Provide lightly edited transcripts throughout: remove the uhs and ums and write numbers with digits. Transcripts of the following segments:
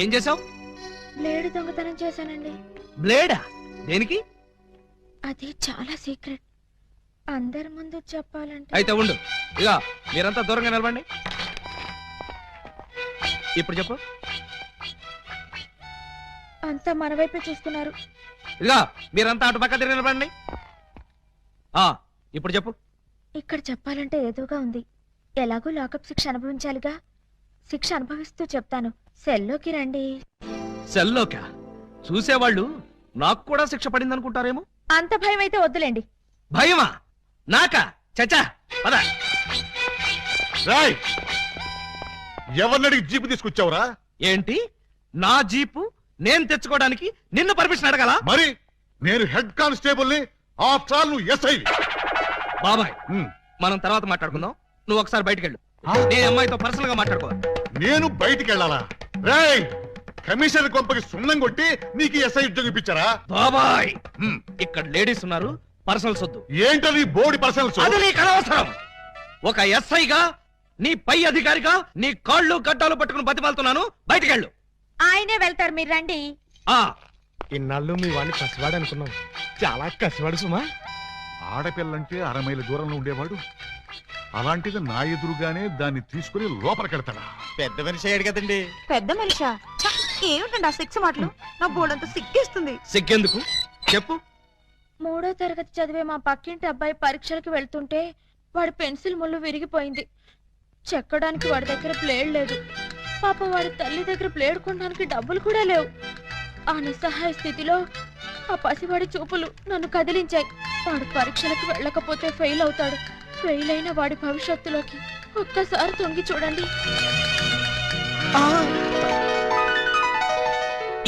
ఏం చేసావు? బ్లేడ్ దొంగతనం చేశానండి. బ్లేడా? దేనికి? అది చాలా సీక్రెట్, అందరి ముందు చెప్పాలంటే. అయితే ఉండు, ఇక మీరంతా దూరంగా నిలబండి. ఇప్పుడు చెప్పు. అంతా మన వైపే చూస్తున్నారు. ఇక మీరంతా అటు పక్క తిరిగి నిలబండి. ఇప్పుడు చెప్పు. ఇక్కడ చెప్పాలంటే ఏదోగా ఉంది. ఎలాగో లాకప్ శిక్ష అనుభవించాలిగా. శిక్ష అనుభవిస్తూ చెప్తాను. సెల్లోకి రండి. సెల్లోకా? చూసేవాళ్ళు నాకు కూడా శిక్ష పడింది అనుకుంటారేమో. అంత భయం అయితే వద్దులేండి. భయమా? నాకా? చచ్చా, పద. ఎవరినడిగి జీపు తీసుకొచ్చావురా? ఏంటి, నా జీపు నేను తెచ్చుకోవడానికి నిన్ను పర్మిషన్ అడగాల? మరి నేను హెడ్ కానిస్టేబుల్ ని, ఆఫ్టర్ ఆల్ నువ్వు ఎస్ఐ. బాబాయ్, మనం తర్వాత మాట్లాడుకుందాం. నువ్వు ఒకసారి బయటికి వెళ్ళు. నేను అమ్మాయితో పర్సనల్ గా మాట్లాడుకోవాలి. నేను బయటికి వెళ్ళాలా? రేయ్, కమిషనర్ కొంపకి సున్నం కొట్టి నీకు ఎస్ఐ ఉద్యోగం ఇప్పించారా? బాబాయ్, ఇక్కడ లేడీస్ ఉన్నారు, పర్సనల్ సొద్దు. ఏంటది బోడి పర్సనల్స్? అది నీకు అనవసరం. ఒక ఎస్ఐగా, నీ పై అధికారిగా నీ కాళ్ళు గడ్డాలు పట్టుకుని బతిమాలుతున్నాను. బయటికి వెళ్ళు. ఆయనే వెళ్తారు, మీరు రండి. ఇన్నాళ్ళు మీ వాడిని కసివాడు అనుకున్నాం, చాలా కసివాడు సుమా. ఆడపిల్లంటే 6 మైళ్ళ దూరంలో ఉండేవాడు, అలాంటిది నా ఎదురుగానే దాన్ని తీసుకుని లోపలికెడతాడా? పెద్ద మనిషి అయ్యాడు కదండి. పెద్ద మనిషా? ఏమిటండి ఆ సిక్స్ మాటలు? నా బోర్డంతా సిగ్గేస్తుంది. సిగ్గెందుకు చెప్పు. 3వ తరగతి చదివే మా పక్కింటి అబ్బాయి పరీక్షలకు వెళ్తుంటే వాడి పెన్సిల్ ముళ్ళు విరిగిపోయింది. చెక్కడానికి వాడి దగ్గర ప్లేడ్ లేదు. పాప వాడి తల్లి దగ్గర ప్లేడ్ కొనడానికి డబ్బులు కూడా లేవు. ఆ నిస్సహాయ స్థితిలో ఆ పసివాడి చూపులు నన్ను కదిలించాయి. వాడు పరీక్షలకు వెళ్ళకపోతే ఫెయిల్ అవుతాడు. ఫెయిల్ అయిన వాడి భవిష్యత్తులోకి ఒక్కసారి తొంగి చూడండి.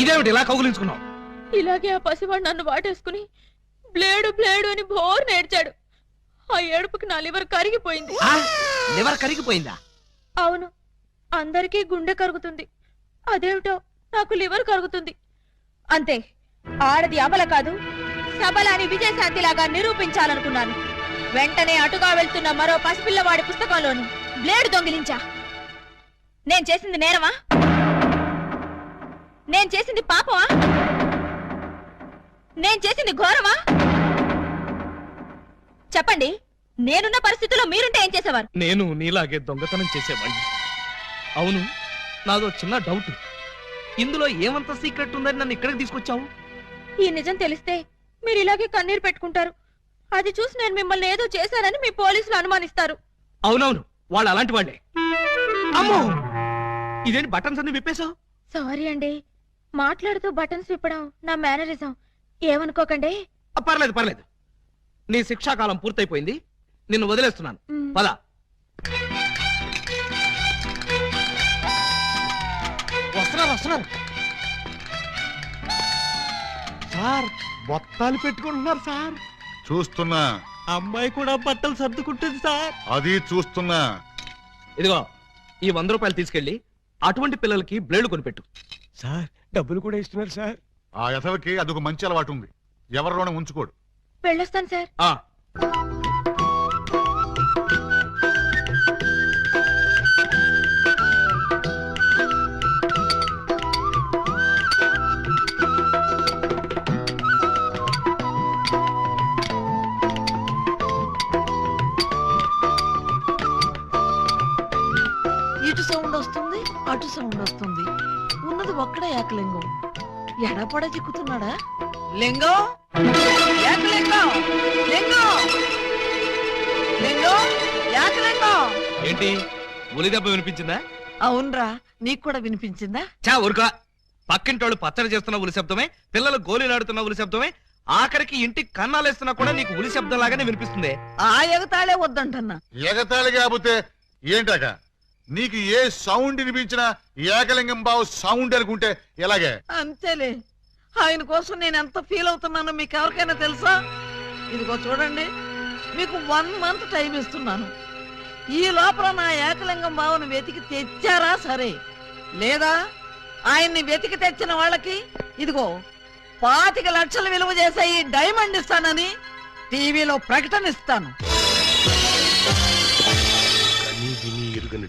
ఇదేమిటి ఇలా కౌగులించుకున్నావు? ఇలాగే ఆ పసివాడు నన్ను వాటేసుకుని బ్లేడు బ్లేడు అని బోర్ నేర్చాడు. ఆ ఏడుపుకి నా లివర్ కరిగిపోయింది. లివర్ కరిగిపోయిందా? అవును, అందరికీ గుండె కరుగుతుంది, అదేమిటో నాకు లివర్ కరుగుతుంది. అంతే, ఆడది అబల కాదు, సబల అని విజయశాంతిలాగా నిరూపించాలనుకున్నాను. వెంటనే అటుగా వెళ్తున్న మరో పసిపిల్లవాడి పుస్తకంలోని బ్లేడ్ దొంగిలించా. నేను చేసింది నేరమా? నేను చేసింది పాపమా? నేను చేసింది ఘోరమా? చెప్పండి, నేనున్న పరిస్థితుల్లో మీరుంటే ఏం చేసేవారు? నేను నీలాగే దొంగతనం చేసేవాడిని. అవును, నాదో చిన్న డౌట్. ఇందులో ఏమంత సీక్రెట్ ఉందని నన్ను ఇక్కడికి తీసుకొచ్చావు? ఈ నిజం తెలిస్తే మీరు ఇలాగే కన్నీరు పెట్టుకుంటారు. అది చూసి నేను మిమ్మల్ని ఏదో చేశానని మీ పోలీసులు అనుమానిస్తారు. అవునవును, వాళ్ళు అలాంటి వాళ్ళే. అమ్మో, ఇదేంటి బటన్స్ అన్ని విప్పేశావు? సారీ అండి, మాట్లాడుతూ బటన్స్ విప్పడం నా మేనరిజం, ఏమనుకోకండి. పర్లేదు పర్లేదు, నీ శిక్షాకాలం పూర్తయిపోయింది, నిన్ను వదిలేస్తున్నాను. పద. వస్తున్నారు. సార్, బొత్తాలు పెట్టుకుంటున్నారు సార్. చూస్తున్నా. అమ్మాయి కూడా బట్టలు సర్దుకుంటుంది సార్. అది చూస్తున్నా. ఇదిగో, ఈ 100 రూపాయలు తీసుకెళ్లి అటువంటి పిల్లలకి బ్లేడ్ కొనిపెట్టు. సార్, డబ్బులు కూడా ఇస్తున్నారు సార్. ఆ యథవకి అదొక మంచి అలవాటు ఉంది, ఎవరిలోనే ఉంచుకోడు. వెళ్ళొస్తాను సార్. ఇటు సౌండ్ వస్తుంది, అటు సౌండ్ వస్తుంది. ఉన్నది ఒక్కడే ఏకలింగం. ఎడపడ చిక్కుతున్నాడా? లింగం, ఏకలింగం, లింగం, లింగం, ఏకలింగం. ఏంటి, ఉలి దెబ్బ వినిపించిందా? అవునరా, నీకు కూడా వినిపించిందా? చా ఊరుకా. పక్కింటోళ్ళు పచ్చడి చేస్తున్న ఉలి శబ్దమే, పిల్లలు గోళీలాడుతున్న ఉలి శబ్దమే, ఆఖరికి ఇంటికి కన్నాలేస్తున్నా కూడా నీకు ఉలి శబ్దం లాగానే వినిపిస్తుంది. ఆ ఎగతాళే వద్దంటన్నా. ఎగతాళి కాకపోతే ఏంటాక? నీకు ఏ సౌండ్ వినిపించినా ఏకలింగం బావు సౌండ్ అనుకుంటే ఎలాగే? అంతేలే, ఆయన కోసం నేను ఎంత ఫీల్ అవుతున్నానో మీకు ఎవరికైనా తెలుసా? ఇదిగో చూడండి, మీకు 1 మంత్ టైం ఇస్తున్నాను. ఈ లోపల నా ఏకలింగం బావును వెతికి తెచ్చారా సరే, లేదా ఆయన్ని వెతికి తెచ్చిన వాళ్ళకి ఇదిగో 25 లక్షలు విలువ చేసే ఈ డైమండ్ ఇస్తానని టీవీలో ప్రకటన ఇస్తాను.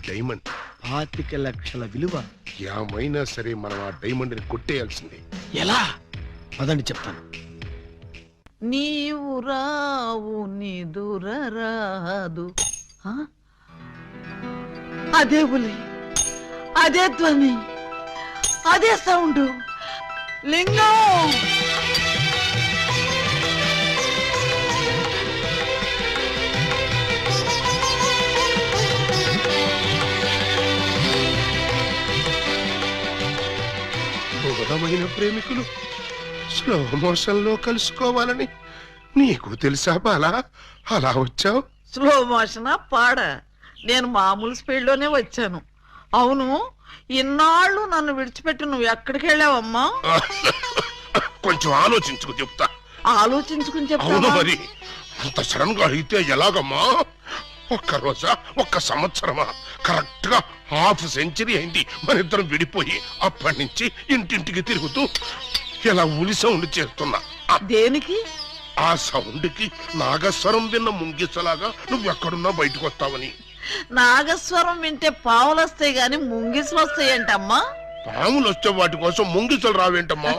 డైమండ్ ₹25,00,000 విలువ. ఏమైనా సరే మనం ఆ డైమండ్ ని కొట్టేయాల్సిందే. ఎలా? పదండి చెప్తాను. నీవు రావు నిదురరాదు. ఆ? అదే ఉలి, అదే ధ్వని, అదే సౌండ్. లింగం దూరమైన ప్రేమికులు స్లో మోషన్ లో కలుసుకోవాలని నీకు తెలుసా బాలా? అలా వచ్చావు. స్లో మోషనా పాడ? నేను మామూలు స్పీడ్ లోనే వచ్చాను. అవును, ఇన్నాళ్ళు నన్ను విడిచిపెట్టి నువ్వు ఎక్కడికి వెళ్ళావమ్మా? కొంచెం ఆలోచించుకు చెప్తా. ఆలోచించుకుని అవును చెప్తావా? మరి అంత సడన్ గా అయితే ఎలాగమ్మా? ఒక్క రోజా, ఒక్క సంవత్సరమా? కరెక్ట్ గా ½ సెంచరీ అయింది మన ఇద్దరం విడిపోయి. అప్పటి నుంచి ఇంటింటికి తిరుగుతూ ఇలా ఉలి సౌండ్ చేస్తున్నా. దేనికి? ఆ సౌండ్ కి నాగస్వరం విన్న ముంగిసలాగా నువ్వెక్కడున్నా బయటకు వస్తావని. నాగస్వరం వింటే పావులు వస్తాయి గాని ముంగిసులు వస్తాయంటమ్మా. పాములు వచ్చే వాటి కోసం ముంగిసలు రావేంటమ్మా?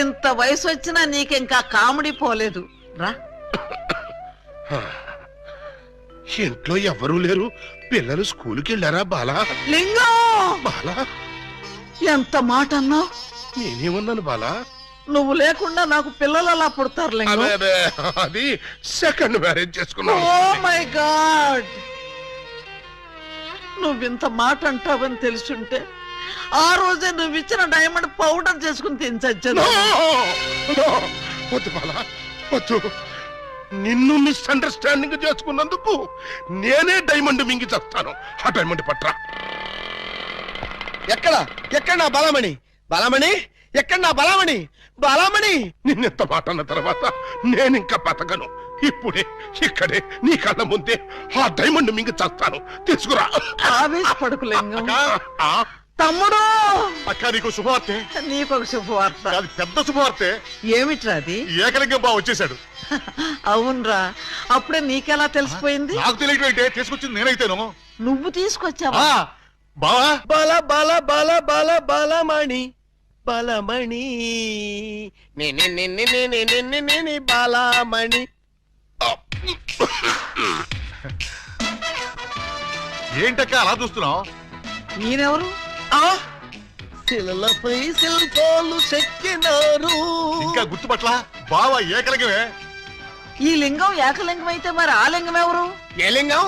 ఇంత వయసు వచ్చినా నీకింకా కామెడీ పోలేదు. రా. ఇంట్లో ఎవరూ లేరు. పిల్లలు స్కూల్కి వెళ్ళారా బాలా? లింగం, బాలా, ఎంత మాట అన్నావు? నేనేమన్నాను బాలా? నువ్వు లేకుండా నాకు పిల్లలు అలా పుడతారు లింగం. అదే అదే, అది సెకండ్ మ్యారేజ్ చేసుకున్నావు. ఓ మై గాడ్, నువ్వింత మాట అంటావని తెలుసుంటే ఆ రోజే నువ్వు ఇచ్చిన డైమండ్ పౌడర్ చేసుకుని తినచచ్చాను. No! No! వద్దు బాలా, వద్దు. నిన్ను మిస్అండర్స్టాండింగ్ చేసుకున్నందుకు నేనే డైమండ్ మింగి చేస్తాను. ఆ డైమండ్ పట్రా. ఎక్కడ ఎక్కడ నా బలమణి? బలమణి ఎక్కడ? నా బలమణి, బలమణి. నిన్నెంత మాట అన్న తర్వాత నేనింకా బతకను. ఇప్పుడే ఇక్కడే నీ కళ్ళ ముందే ఆ డైమండ్ మింగి చేస్తాను. తీసుకురా. ఆవేశపడకు లింగం. ఆ, తమ్ముడు, అక్క నీకు శుభవార్తె. నీకొక శుభవార్త. అది పెద్ద శుభవార్తె. ఏమిట్రా అది? ఏకలింగం బావ వచ్చేసాడు. అవునరా, అప్పుడే నీకెలా తెలిసిపోయింది? నాకు తెలియటం ఏంటే, తీసుకొచ్చింది నేనైతేను. నువ్వు తీసుకొచ్చావా? బావా, బల బల బల బల బలమణి, బలమణి, నే బలమణి. ఏంటక్క అలా చూస్తున్నావు? నేనెవరు? శిలలపై శిల్పాలు చెక్కినారు. ఇంకా గుర్తుపట్ల బావా ఏకలింగమే. ఈ లింగం ఏకలింగం అయితే మరి ఆ లింగం ఎవరు? ఏ లింగం?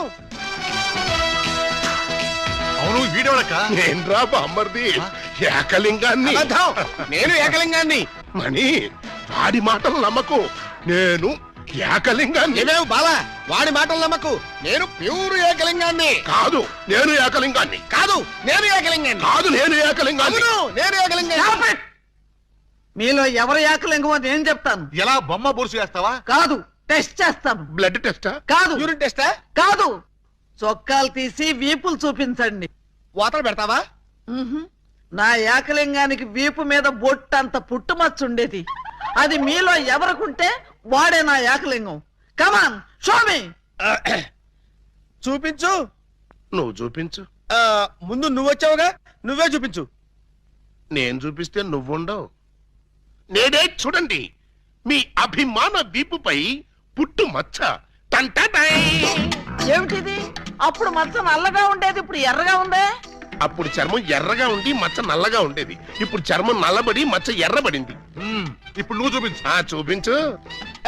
అవును, వీడేవాడక్క. నేను రా బామ్మర్ది, ఏకలింగాన్ని. అబద్ధం. నేను ఏకలింగాన్ని. మణి, వాడి మాటలు నమ్మకు. నేను ఏకలింగాన్ని. ఏమేవు బాలా, వాడి మాటలు నమ్మకు. నేను ప్యూర్ ఏకలింగాన్ని. కాదు, నేను ఏకలింగాన్ని. కాదు, నేను ఏకలింగాన్ని. కాదు, నేను ఏకలింగాన్ని. అవును, నేను ఏకలింగాన్ని. మీలో ఎవరు ఏకలింగమో నేను చెప్తాను. ఎలా బొమ్మ బొరుసు వేస్తావా? కాదు, టెస్ట్ చేస్తాను. బ్లడ్ టెస్టా? కాదు, యూరిన్ టెస్టా? కాదు, చొక్కాలు తీసి వీపులు చూపించండి. వాతలు పెడతావా? ఉహుం. నా ఏకలింగానికి వీపు మీద బొట్టంత పుట్టుమచ్చ ఉండేది. అది మీలో ఎవరికుంటే వాడే నా ఏకలింగం. కమాన్, షో మీ. చూపించు. నువ్వు చూపించు. ముందు నువ్వు వచ్చావుగా, నువ్వే చూపించు. నేను చూపిస్తే నువ్వుండవు. నేనే చూడండి, మీ అభిమాన వీపుపై పుట్టు మచ్చ. టంటటై. ఏమిటిది? అప్పుడు మచ్చ నల్లగా ఉండేది, ఇప్పుడు ఎర్రగా ఉందే. అప్పుడు చర్మం ఎర్రగా ఉండి మచ్చ నల్లగా ఉండేది. ఇప్పుడు చర్మం నల్లబడి మచ్చ ఎర్రబడింది. ఇప్పుడు నువ్వు చూపించు. చూపించు.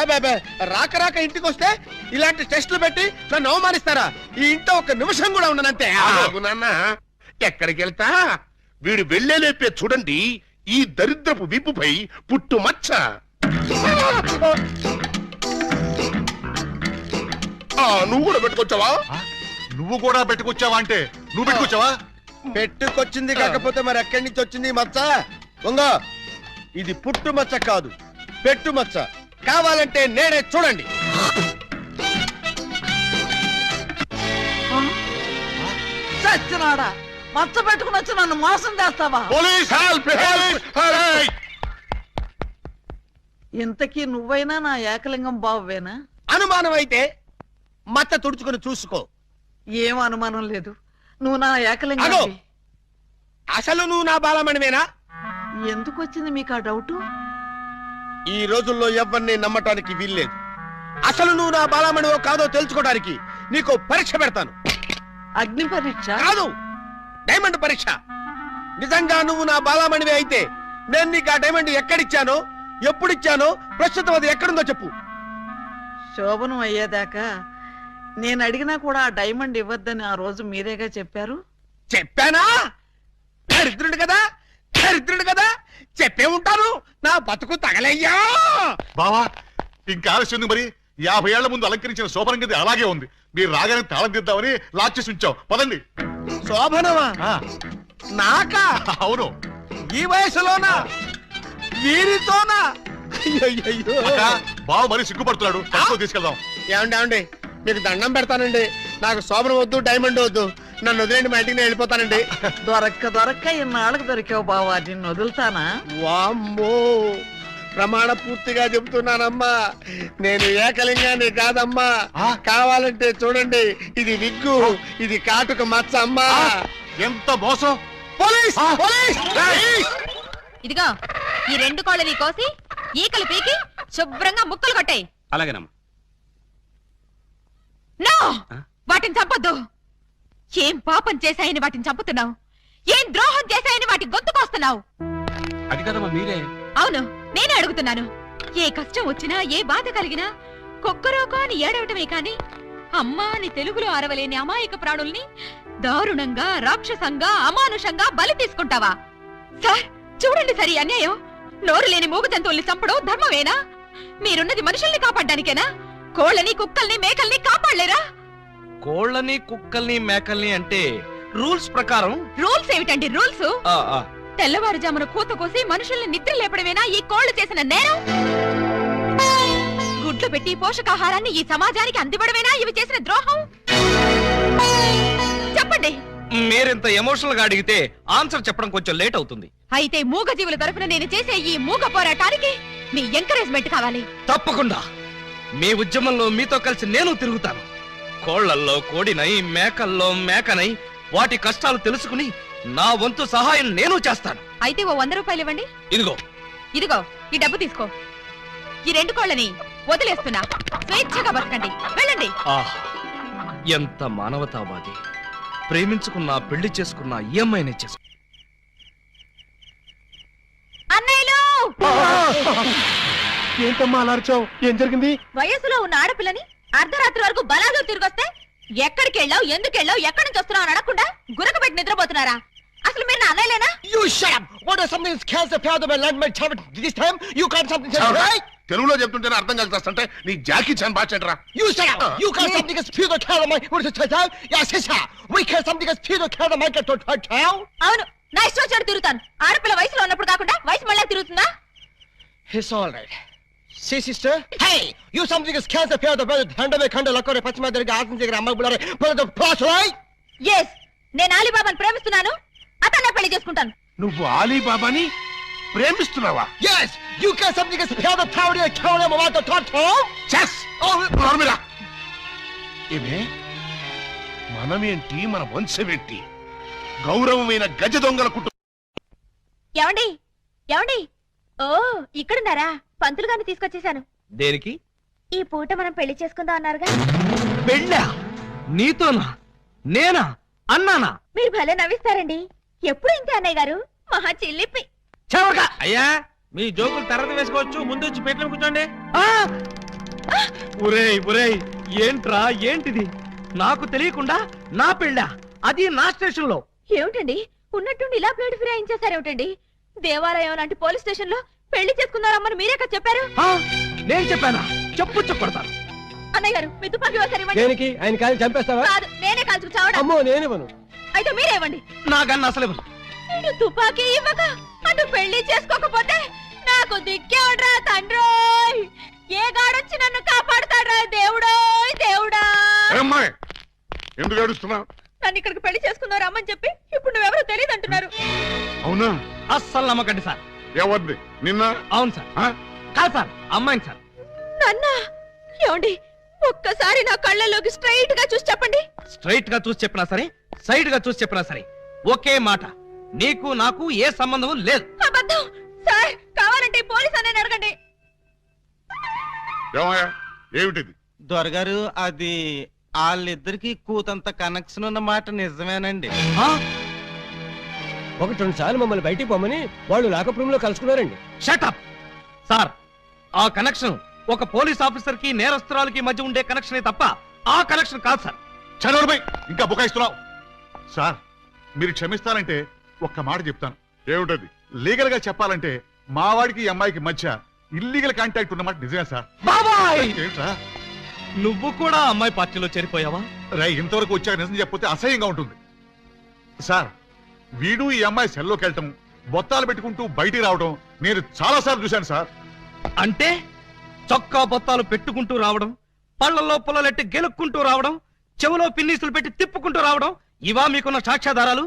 అబ్బే, రాక రాక ఇంటికి వస్తే ఇలాంటి టెస్టులు పెట్టి నన్ను అవమానిస్తారా? ఈ ఇంట్లో ఒక నిమిషం కూడా ఉండనంతే. ఆగు నాన్న, ఎక్కడికి వెళ్తా? వీడు వెళ్ళేలేపే చూడండి ఈ దరిద్రపు వీపుపై పుట్టు మచ్చ. నువ్వు కూడా పెట్టుకొచ్చావా? నువ్వు కూడా పెట్టుకొచ్చావా అంటే నువ్వు పెట్టుకొచ్చావా? పెట్టుకొచ్చింది కాకపోతే మరి ఎక్కడి నుంచి వచ్చింది మచ్చ? ఉంగో, ఇది పుట్టు మచ్చ కాదు, పెట్టు మచ్చ. కావాలంటే నేనే చూడండి. చచ్చినాడా, మచ్చ పెట్టుకుని వచ్చి నన్ను మోసం చేస్తావా? Police help! ఇంతకీ నువ్వైనా నా ఏకలింగం బావేనా? అనుమానం అయితే మచ్చ తుడుచుకుని చూసుకో. ఏం అనుమానం లేదు. నువ్వు నా ఏకలింగం అగో! అసలు నువ్వు నా బాలమణివేనా? ఎందుకు వచ్చింది మీకు ఆ డౌట్? ఈ రోజుల్లో ఎవరిని నమ్మటానికి వీల్లేదు. అసలు నువ్వు నా బాలమణివో కాదో తెలుసుకోవడానికి నీకు పరీక్ష పెడతాను. అగ్ని పరీక్ష కాదు, డైమండ్ పరీక్ష. నిజంగా నువ్వు నా బాలమణివే అయితే నేను నీకు ఆ డైమండ్ ఎక్కడిచ్చానో, ఎప్పుడిచ్చానో, ప్రస్తుతం అది ఎక్కడుందో చెప్పు. శోభనం అయ్యేదాకా నేను అడిగినా కూడా ఆ డైమండ్ ఇవ్వద్దని ఆ రోజు మీరేగా చెప్పారు. చెప్పానా? దరిద్రుడు కదా, దరిద్రుడు కదా, చెప్పే ఉంటాను. నా బతుకు తగలయ్యా. బావా ఇంకా ఆలస్యం ఉంది మరి. 50 ఏళ్ల ముందు అలంకరించిన శోభనం గది అలాగే ఉంది. మీరు రాగానే తాళం తీద్దామని లాక్ చేసి ఉంచాం. పదండి. శోభనమా? ఆ, నాకా? అవును. ఈ వయసులోనా? వీరితోనా? అయ్యయ్యయ్యో. అక్క, బావ మరీ సిగ్గుపడుతున్నాడు. తక్కువ తీసుకెళ్దాం. ఏమండి మీకు దండం పెడతానండి. నాకు శోభనం వద్దు, డైమండ్ వద్దు. నన్ను వదిలేండి, మా ఇంటికి నేను వెళ్ళిపోతానండి. దొరక్క ఇన్నాళ్ళకు దొరికావు బావా, నిన్ను వదులుతానా? వామ్మో, ప్రమాణ పూర్తిగా చెబుతున్నానమ్మా, నేను ఏకలింగాన్ని కాదమ్మా. కావాలంటే చూడండి, ఇది విగ్గు, ఇది కాటుక మచ్చ అమ్మా. ఎంత మోసం! పోలీస్! పోలీస్! ఇదిగో ఈ 2 కోళ్ళని కోసి ఈకలు పీకి శుభ్రంగా ముక్కలు కొట్టాయి. అలాగేనమ్మా. నో, వాటిని చంపొద్దు. ఏం పాపం చేశాయని వాటిని చంపుతున్నావు? ఏం ద్రోహం చేశాయని వాటి గొంతుకొస్తున్నావు? అది కదమ్మా మీరే. అవును, నేనే అడుగుతున్నాను. ఏ కష్టం వచ్చినా, ఏ బాధ కలిగినా కుక్కరోకో అని ఏడవటమే కాని అమ్మా అని తెలుగులో అరవలేని అమాయక ప్రాణుల్ని దారుణంగా, రాక్షసంగా, అమానుషంగా బలి తీసుకుంటావా? సార్ చూడండి, సరి అన్యాయం. నోరు లేని మూగ జంతువుల్ని చంపడం ధర్మమేనా? మీరున్నది మనుషుల్ని కాపాడ్డానికేనా? కోళ్ళని, కుక్కల్ని, మేకల్ని కాపాడలేరా? కోళ్ళని, కుక్కల్ని, మేకల్ని అంటే రూల్స్ ప్రకారం. రూల్స్ ఏమిటండి రూల్స్? తెల్లవారుజామున కూత కోసి మనుషుల్ని నిద్ర లేపడమేనా ఈ కోళ్లు చేసిన నేరం? గుడ్లు పెట్టి పోషకాహారాన్ని ఈ సమాజానికి అందివ్వడమేనా ఇవి చేసిన ద్రోహం? చెప్పండి. మీరింత ఎమోషనల్ గా అడిగితే ఆన్సర్ చెప్పడం కొంచెం లేట్ అవుతుంది. అయితే మూగ జీవుల తరపున నేను చేసే ఈ మూగ పోరాటానికి మీ ఎంకరేజ్మెంట్ కావాలి. తప్పకుండా మీ ఉద్యమంలో మీతో కలిసి నేను తిరుగుతాను. కోళ్లల్లో కోడినై, మేకల్లో మేకనై వాటి కష్టాలు తెలుసుకుని నా వంతు సహాయం నేను చేస్తాను. అయితే ఓ 100 రూపాయలు ఇవ్వండి. ఇదిగో. ఇదిగో ఈ డబ్బు తీసుకో. ఈ 2 కోళ్ళని వదిలేస్తున్నా. స్వేచ్ఛగా బతకండి, వెళ్ళండి. ఎంత మానవతావాది. ప్రేమించుకున్నా, పెళ్లి చేసుకున్నా ఈ అమ్మాయినే చేసుకు. అన్నయ్యలు, ఏంటమ్మా అలా అరిచావు? ఏం జరిగింది? వయసులో ఉన్న ఆడపిల్లని అర్ధరాత్రి వరకు బలాలు తిరిగొస్తే ఎక్కడికి వెళ్ళావు, ఎందుకు వెళ్ళావు, ఎక్కడి నుంచి వస్తున్నావు అని అడగకుండా గురకబెట్టి నిద్రపోతున్నారా? అసలు మీరు నా అన్నయ్యలేనా? You shut up! What is something that scares the power of my land, my child? This time you can't something tell me, right? తెలుగులో చెప్తుంటేనే అర్థం కలిసి నీ జాకీ చాన్ బాచెట్రా. You shut up! You can't something that fear the power of my... What is it, child? Yeah, sister! We can't something that fear the power of my child? అవును, నా ఇష్టం వచ్చాడు తిరుగుతాను. ఆడపిల్ల వయసులో ఉన్నప్పుడు కాకుండా వయసు మళ్ళీ తిరుగుతుందా? It's all right. See, sister? Hey! You something that scares the power of the brother. Handle khanda lakore pachma derga aasam jegara amma bulare. But the plus, right? Yes, నేను అలీబాబాను ప్రేమిస్తున్నాను. అతన్నే పెళ్లి చేసుకుంటాను. నువ్వు ఆలీబాబాని ప్రేమిస్తున్నావా? Yes! You can't something that fear the power of the cow of my child? చెస్! నోర్మిరా. ఏమే మనమేంటి, మన వంశమేంటి? గౌరవమైన గజ దొంగల కుటుంబం. ఏమండి, ఏమండి? ఓ, ఇక్కడున్నారా? పంతులు గారిని తీసుకొచ్చేసాను. దేనికి? ఈ పూట మనం పెళ్లి చేసుకుందాం అన్నారుగా. పెళ్ళా? నీతోనా? నేనా? అన్నానా? మీరు భలే నవ్విస్తారండి. ఎప్పుడు ఇంతే అన్నయ్య గారు, మహా చిల్లిపి. అయ్యా, మీ జోకులు తర్వాత వేసుకోవచ్చు, ముందు వచ్చి పెట్టిన కూర్చోండి. ఒరేయ్ ఏంట్రా, ఏంటిది? నాకు తెలియకుండా నా పెళ్ళా, అది నా స్టేషన్ లో? ఏమిటండి ఉన్నట్టుండి ఇలా ప్లేట్ ఫిరాయించేశారేమిటండి? దేవాలయం లాంటి పోలీస్ స్టేషన్ లో పెళ్లి చేసుకున్నారమ్మని మీరే కదా చెప్పారు. నేను చెప్పానా? చెప్పు చెప్పడతాను. అన్నయ్య గారు, మీ తుపాకీ ఒకసారి ఇవ్వండి. దేనికి? ఆయన కాయలు చంపేస్తావా? కాదు, నేనే కాల్చుకు చావడం. అమ్మో, నేనివ్వను. అయితే మీరే ఇవ్వండి. నాకన్నా అసలు నేను తుపాకీ ఇవ్వక అటు పెళ్లి చేసుకోకపోతే నాకు దిక్కేవడ్రా తండ్రోయ్. ఏ గాడొచ్చి నన్ను కాపాడుతాడ్రా దేవుడోయ్ దేవుడా. అమ్మాయి ఎందుకు ఏడుస్తున్నావు? నన్ను ఇక్కడికి పెళ్లి చేసుకున్నారు అమ్మని చెప్పి ఇప్పుడు నువ్వెవరో తెలియదు అంటున్నారు. అవునా? అస్సలు నమ్మకండి సార్. ఎవరిది? నిన్న? అవును సార్. కాదు సార్, అమ్మాయిని సార్. నన్నా? ఏమండి, ఒక్కసారి నా కళ్ళలోకి స్ట్రైట్ గా చూసి చెప్పండి. స్ట్రైట్ గా చూసి చెప్పినా సరే సైడ్ గా చూసి చెప్పినా సరే ఒకే మాట, నీకు నాకు ఏ సంబంధం లేదు. అబద్ధం సార్, కావాలంటే పోలీస్ అని అడగండి. ఏమయ్యా ఏమిటిది? దొరగారు అది వాళ్ళిద్దరికి కూతంత కనెక్షన్ ఉన్న మాట నిజమేనండి. ఆ? ఒకటి రెండు సార్లు మమ్మల్ని బయటికి పోమని వాళ్ళు లాకప్ రూమ్ లో కలుసుకున్నారండి. షటప్ సార్, ఆ కనెక్షన్ ఒక పోలీస్ ఆఫీసర్ కి నేరస్తురాలకి మధ్య ఉండే కనెక్షనే తప్ప ఆ కనెక్షన్ కాదు సార్. చదవడమై ఇంకా బుకాయిస్తున్నావు. సార్ మీరు క్షమిస్తానంటే ఒక్క మాట చెప్తాను. ఏమిటది? లీగల్ గా చెప్పాలంటే మా వాడికి ఈ అమ్మాయికి మధ్య ఇల్లీగల్ కాంటాక్ట్ ఉన్నమాట నిజమే సార్. బాబాయ్, ఏంట్రా నువ్వు కూడా అమ్మాయి పార్టీలో చేరిపోయావా? రై, ఇంతవరకు వచ్చాక నిజం చెప్పితే అసహ్యంగా ఉంటుంది సార్. వీడు ఈ అమ్మాయి సెల్లోకి వెళ్ళటం, బొత్తాలు పెట్టుకుంటూ బయటికి రావడం నేను చాలా సార్లు చూశాను సార్. అంటే చొక్కా బొత్తాలు పెట్టుకుంటూ రావడం, పళ్ళల్లో పుల్లలెట్టి గెలుక్కుంటూ రావడం, చెవులో పిన్నీసులు పెట్టి తిప్పుకుంటూ రావడం, ఇవా మీకున్న సాక్ష్యాధారాలు?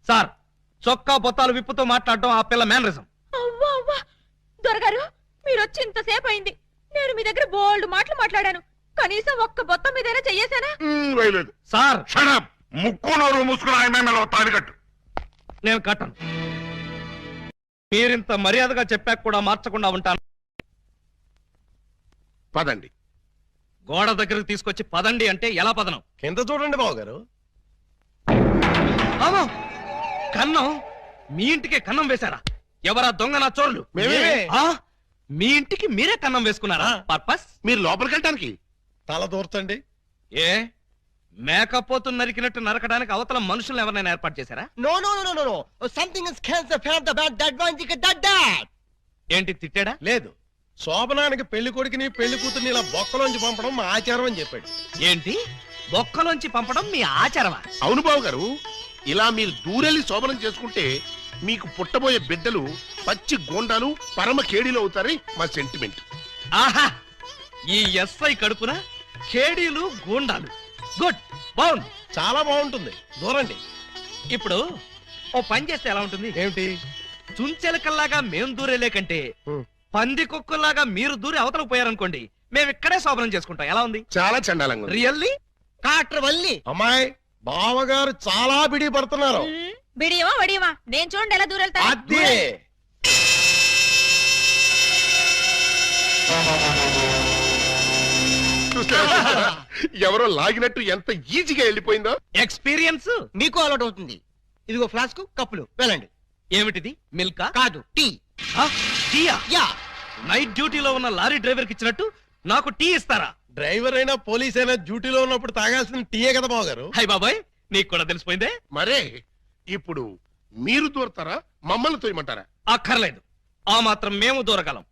సార్, చొక్కా బొత్తాలు విప్పుతూ మాట్లాడడం ఆ పిల్ల మేనరిజం. అవ్వా అవ్వా, దొరగారు మీరు వచ్చి ఇంతసేపు అయింది. నేను మీ దగ్గర బోల్డ్ మాటలు మాట్లాడాను, కనీసం ఒక్క బొత్తం మీదైనా చెయ్యేశానా? వేయలేదు సార్, ముక్కు నోరు మూసుకుని ఆయన తాలికట్టు. నేను కట్టను. మీరింత మర్యాదగా చెప్పాక కూడా మార్చకుండా ఉంటాను. పదండి. గోడ దగ్గరకు తీసుకొచ్చి పదండి అంటే ఎలా పదనం? కింద చూడండి బాబు గారు. అవును, కన్నం. మీ ఇంటికే కన్నం వేశారా? ఎవరా దొంగ నా చోర్లు? మేమే. ఆ? మీ ఇంటికి మీరే కన్నం వేసుకున్నారా? పర్పస్? మీరు లోపలికి వెళ్ళటానికి తల దూర్తండి. ఏ మేకపోతు నరికినట్టు నరకడానికి అవతల మనుషులను ఎవరైనా ఏర్పాటు చేశారా? No no no no no something is cancer from the bad that one the that. ఏంటి తిట్టాడా? లేదు, శోభనానికి పెళ్లి కొడుకుని పెళ్లి కూతుర్ని ఇలా బొక్కలోంచి పంపడం మా ఆచారం అని చెప్పాడు. ఏంటి బొక్కలోంచి పంపడం మీ ఆచారమా? అవును బాబు గారు, ఇలా మీరు దూరెళ్ళి శోభనం చేసుకుంటే మీకు పుట్టబోయే బిడ్డలు పచ్చి గోండాలు పరమ కేడీలు అవుతారని మా సెంటిమెంట్. ఆహా, ఈ ఎస్ఐ కడుపున ఖేడీలు గూండాలు. గుడ్, బాగుంది, చాలా బాగుంటుంది. దూరండి. ఇప్పుడు ఓ పని చేస్తే ఎలా ఉంటుంది? ఏమిటి? చుంచెలకల్లాగా మేం దూరేలే కంటే హ్మ్. పంది కుక్కల్లాగా మీరు దూరి అవతలకు పోయారనుకోండి, మేము ఇక్కడే శోభనం చేసుకుంటాం. ఎలా ఉంది? చాలా చండాలంగా ఉంది. రియల్లీ? కాట్ర వల్లి అమ్మాయి బావగారు చాలా బిడి పడుతున్నారు. బిడియమా వడియమా, నేను చూడండి ఎలా దూరెళ్తా. అదే చూసారా? ఎవరో లాగినట్టు ఎంత ఈజీగా వెళ్ళిపోయిందో. ఎక్స్పీరియన్స్. మీకు అలవాటు అవుతుంది. ఇదిగో ఫ్లాస్క్ కప్పులు వెళ్ళండి. ఏమిటిది? మిల్కా? కాదు టీ. టీయా? యా. నైట్ డ్యూటీలో ఉన్న లారీ డ్రైవర్ కి ఇచ్చినట్టు నాకు టీ ఇస్తారా? డ్రైవర్ అయినా పోలీస్ అయినా డ్యూటీలో ఉన్నప్పుడు తాగాల్సిన టీయే కదా బావగారు. హై బాబాయ్, నీకు కూడా తెలిసిపోయిందే. మరే ఇప్పుడు మీరు దూరతారా, మమ్మల్ని తోయమంటారా? అక్కర్లేదు, ఆ మాత్రం మేము దూరగలం.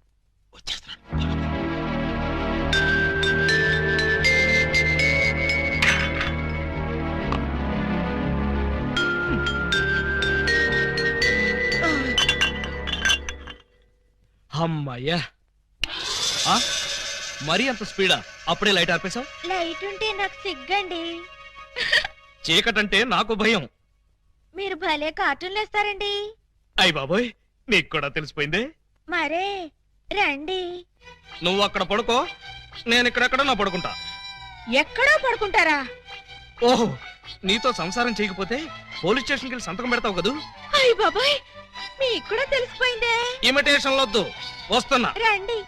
అమ్మయ్యా, ఆ? మరీ అంత స్పీడా? అప్పుడే లైట్ ఆర్పేశావు? లైట్ ఉంటే నాకు సిగ్గండి. చీకటంటే నాకు భయం. మీరు భలే కార్టూన్లు వేస్తారండి. అయ్ బాబోయ్, నీకు కూడా తెలిసిపోయిందే. మరే రండి. నువ్వు అక్కడ పడుకో, నేను ఇక్కడెక్కడ నా పడుకుంటా. ఎక్కడో పడుకుంటారా? ఓహో, నీతో సంసారం చేయకపోతే పోలీస్ స్టేషన్కి వెళ్ళి సంతకం పెడతావు కదూ. అయ్య బాబాయ్, మీకు కూడా తెలిసిపోయిందే. ఇమిటేషన్ వద్దు, వస్తున్నా. రండి.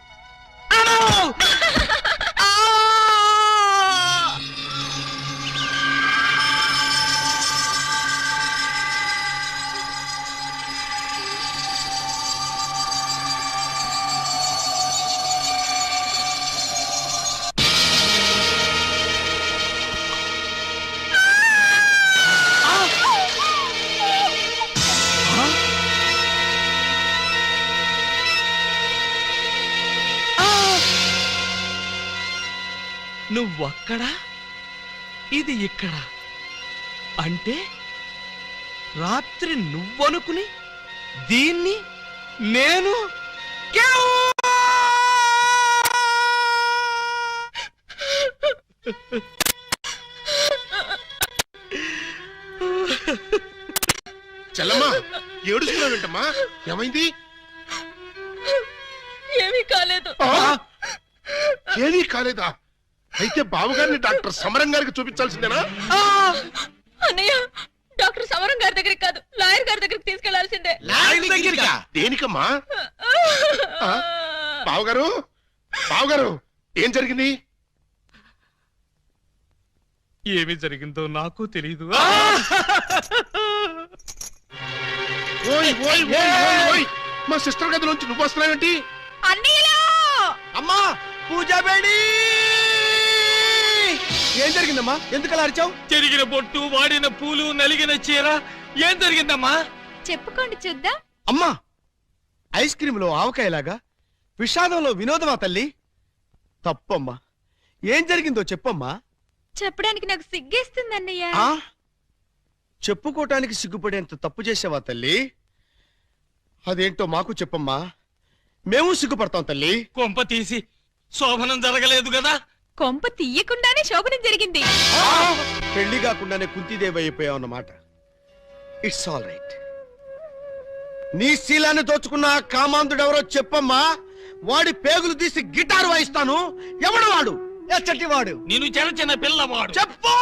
నువ్వక్కడ, ఇది ఇక్కడ. అంటే రాత్రి నువ్వనుకుని దీన్ని నేను చెల్లమ్మా, ఏడుస్తున్నావేంటమ్మా? ఏమైంది? ఏమీ కాలేదు. ఏమీ కాలేదా? అయితే బావగారిని డాక్టర్ సమరం గారికి చూపించాల్సిందేనా? అన్నయ్య, డాక్టర్ సమరం గారి దగ్గరికి కాదు, లాయర్ గారి దగ్గరికి తీసుకెళ్లాల్సిందే. దేనికమ్మా? బావగారు, బావగారు, ఏం జరిగింది? ఏమి జరిగిందో నాకు తెలియదు. ఓయ్ ఓయ్ ఓయ్ ఓయ్ ఓయ్, మా సిస్టర్ గదిలోంచి నువ్వు వస్తున్నావేంటి? అమ్మా పూజా బేడి ఏం జరిగిందమ్మా? ఎందుకలా అరిచావు? చెరిగిన బొట్టు, వాడిన పూలు, నలిగిన చీర. ఏం జరిగిందమ్మా? చెప్పుకోండి చూద్దాం. అమ్మా ఐస్ క్రీమ్ లో ఆవకాయలాగా విషాదంలో వినోదమా తల్లి? తప్పమ్మా, ఏం జరిగిందో చెప్పమ్మా. చెప్పడానికి నాకు సిగ్గేస్తుంది అన్నయ్య. ఆ చెప్పుకోటానికి సిగ్గుపడేంత తప్పు చేసావా తల్లి? అదేంటో మాకు చెప్పమ్మా, మేము సిగ్గుపడతాం తల్లి. కొంప తీసి శోభనం జరగలేదు కదా? కొంప తీయకుండానే శోభనం జరిగింది. పెళ్లి కాకుండానే కుంతిదేవి అయిపోయావు అన్నమాట. It's all right. నీ శీలాన్ని దోచుకున్న ఆ కామాంధుడెవరో చెప్పమ్మా. వాడి పేగులు తీసి గిటారు వాయిస్తాను. ఎవడు వాడు? ఎచ్చటి వాడు? నేను చిన్న చిన్న పిల్లవాడు. చెప్పు.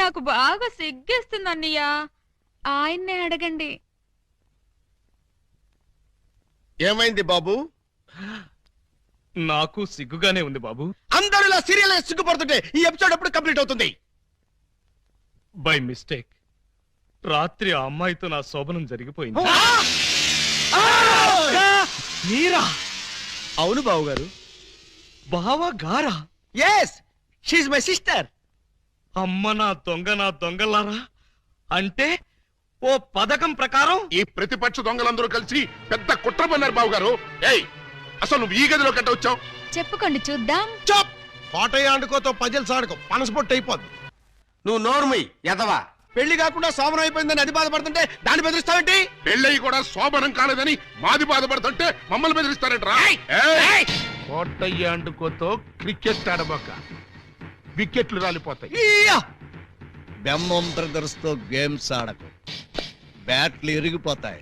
నాకు బాగా సిగ్గేస్తుంది అన్నయ్య, ఆయన్నే అడగండి. ఏమైంది బాబు? నాకు సిగ్గుగానే ఉంది బాబు. అందరూ ఇలా సీరియల్ సిగ్గుపడుతుంటే ఈ ఎపిసోడ్ ఎప్పుడు కంప్లీట్ అవుతుంది? బై మిస్టేక్ రాత్రి ఆ అమ్మాయితో నా శోభనం జరిగిపోయింది. మీరా? అవును బాబు గారు. బావా గారా? Yes, she's my sister. అమ్మ నా దొంగలారా. అంటే ఓ పథకం ప్రకారం ఈ ప్రతిపక్ష దొంగలందరూ కలిసి పెద్ద కుట్ర పన్నారు బావగారు. ఏయ్, అసలు నువ్వు ఈ గదిలో కట్ట వచ్చావు? చెప్పుకోండి చూద్దాం. చప్! పాటయ్య ఆడుకోతో పజల్స్ ఆడుకో, పనసపొట్టు అయిపోద్ది. నువ్వు నోర్మి ఎదవా. పెళ్లి కాకుండా సోమరం అయిపోయిందని అది బాధపడుతుంటే దాన్ని బెదిరిస్తావేంటి? పెళ్ళయి కూడా శోభనం కాలేదని మాది బాధపడుతుంటే మమ్మల్ని బెదిరిస్తారంటరా? కోటయ్య అండుకోతో క్రికెట్ ఆడబోక, వికెట్లు రాలిపోతాయి. బెమ్మం బ్రదర్స్ తో గేమ్స్ ఆడకు, బ్యాట్లు ఇరిగిపోతాయి.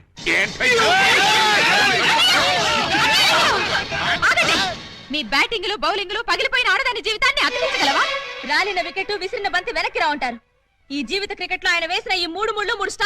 మీ బ్యాటింగ్ లో బౌలింగ్ లో పగిలిపోయిన ఆడదాని జీవితాన్ని అతికించగలవా? రాలిన వికెట్, విసిరిన బంతి వెనక్కి రా ఉంటారు. ఈ జీవిత క్రికెట్ లో ఆయన వేసిన ఈ 3 ముళ్ళు 3